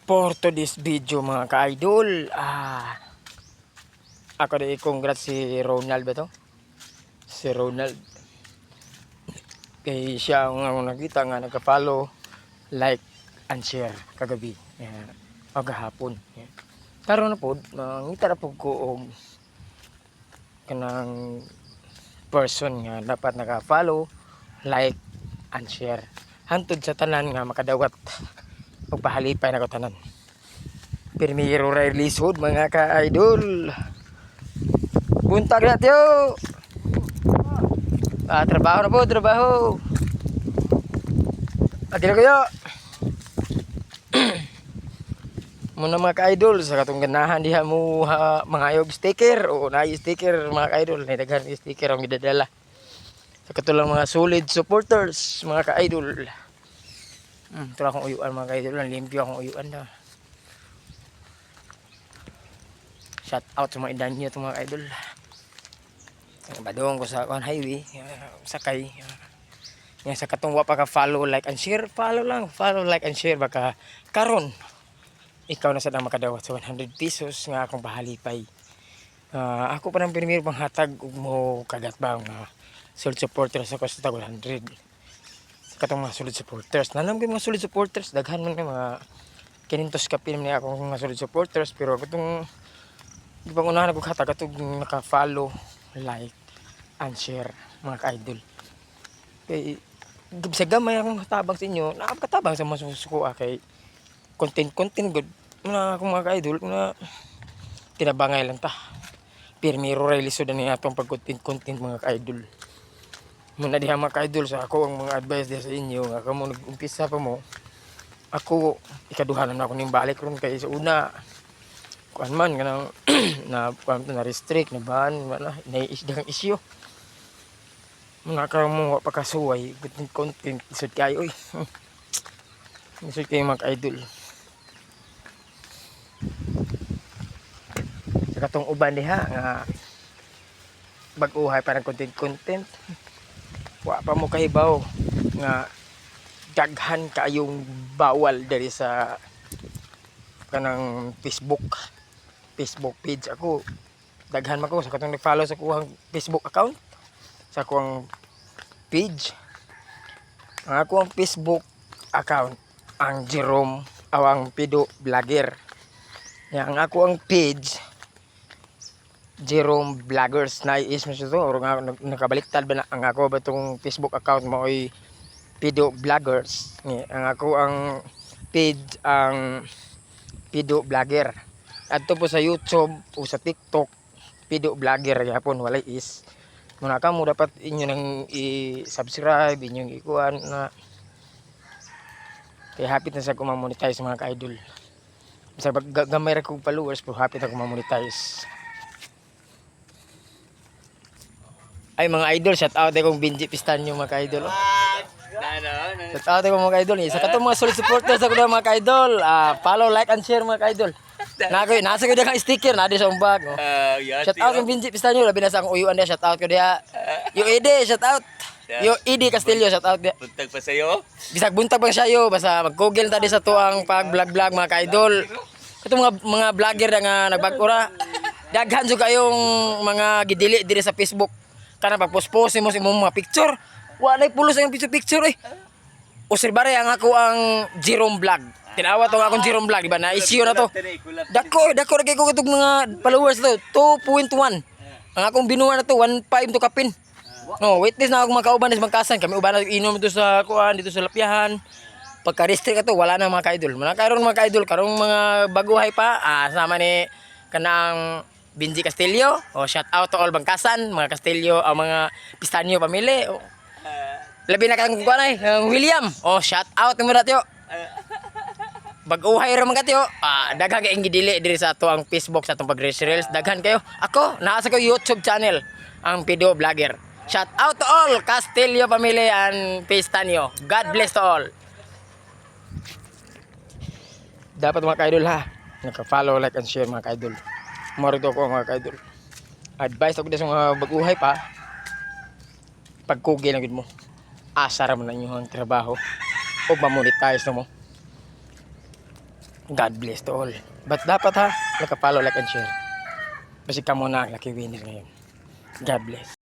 For today's video mga ka-idol, ako na i-congrats si Ronald ba to? Si Ronald. Kay siya ang nakita nga nagka-follow, like, and share kagabi. O gahapon. Karon na po, ngita na po ko og kanang person nga dapat naka-follow, like, and share. Hantod sa tanan nga makadawat og pahalipay na ko tanan. Pirmiro ray lisod mga ka-idol. Buntag na tiyo. Trabaho na po, trabaho. Agil kayo. Muna mga ka-idol, sa katong ganahan diha mo mangayog sticker o naay sticker mga ka-idol, nay daghan sticker ang gidadala. Sa katulang mga solid supporters mga ka-idol. Ito akong uyuan mga ka-idol, limpyo akong uyuan na. Shout out sa mga idan nyo itong mga ka-idol. Badong ko sa highway, sakay. Sa katong wa pa ka follow, like and share, follow lang, follow, like and share baka karon ikaw na sadang makadawat sa 100 pesos nga akong pahalipay. Ako pa nang pirmiro panghatag ug mo kagat bang solid supporters ako sa tag 100. Sa katong mga solid supporters, nanam gyud mga solid supporters, daghan man kay mga 500 kapin ni akong mga solid supporters, pero katong di ba unahan ako hatag atong naka-follow, like and share mga ka-idol. Kay sa gamay akong tabang sa inyo, nakakatabang sa mga susuko kay content good na akong mga ka-idol na tinabangay lang ta. Pirmiro ray lisod ni atong pag-content mga ka-idol. Muna diha mga ka-idol sa ako ang mga advice diha sa inyo nga kamo nag-umpisa pa mo. Ako ikaduhanan na ako ning balik ron kay sa una kuan man kanang na restrict na ban wala na isyu. Muna ka mo pagkasuway content isod kayo oy. Isod kayo mga ka-idol. Sa katong uban diha nga bag-uhay parang content wa pa mo kahibaw nga daghan kaayong bawal diri sa kanang Facebook page. Ako daghan man ko sa katong nag-follow sa kuhang Facebook account, sa kuhang page. Ang akong Facebook account ang Jerome awang Pido Vlogger. Ang ako ang page Jerome Vloggers na is mo to or nga nakabaliktad ba na ang ako ba tong Facebook account mo ay Pido Vloggers. Ang ako ang page ang Pido Vlogger. Adto po sa YouTube o sa TikTok Pido Vlogger gyapon walay is. Muna ka mo dapat inyo nang i-subscribe, inyong ikuan na kay hapit na sa ko ma-monetize mga ka-idol. Sa gamay ra kog followers pero hapit ako ma-monetize. Ay mga idol, shout out kong Benji Pistanyo mga ka-idol. Shout out ko mga ka-idol. Sa katong mga solid supporters ako na mga ka-idol. Follow, like, and share mga ka-idol. Nasa ko diya sticker na di sa umbag. Shout out kong Benji Pistanyo. Labi na sa akong uyuan diya. Shout out ko diya. Yo Ede, shout out. Yo Ede Castillo, shout out diya. Buntag pa sa'yo? Bisag buntag bang sayo. Basta mag-google tadi sa tuang pag-vlog-vlog mga ka-idol. Katong mga vlogger na nga nagbag-ura. Daghan so kayong mga gidili diri sa Facebook. Kana pag-post mo sa mga picture. Wala pulos ang picture eh. Obserbare ang ako ang Jerome Vlog. Tinawa to akong Jerome Vlog, di ba? Na-issue na to. Dako ra kay ko katong mga followers to. 2.1. Ang akong binuha na to 1.5 to kapin. No, witness na ako magkauban sa Magkasan. Kami uban na inom dito sa kuan, dito sa Lapyahan. Pagka-restrict ato, wala na mga ka-idol. Mga karon mga ka-idol, karong mga baguhay pa, sama ni kanang Benji Castillo, shout out to all Bangkasan, mga Castillo, mga Pistanyo pamili. Labi na kang kuanay, William. Shout out mo natyo. Bag-uhay ra man katyo. Daghan kay gidili diri sa ato ang Facebook sa atong pag-reels. Daghan kayo. Ako, naa sa ko YouTube channel, ang Pido Vlogger. Shout out to all Castillo family and Pistanyo. God bless to all. Dapat mga ka-idol ha, naka-follow, like, and share mga ka-idol. Marito ko mga ka-idol. Advice ako sa mga baguhay pa. Pagkugi na gud mo. Asa ra man ang inyong trabaho o ma-monetize na mo. God bless to all. But dapat ha, naka-follow, like, and share. Kasi ka muna ang lucky winner ngayon. God bless.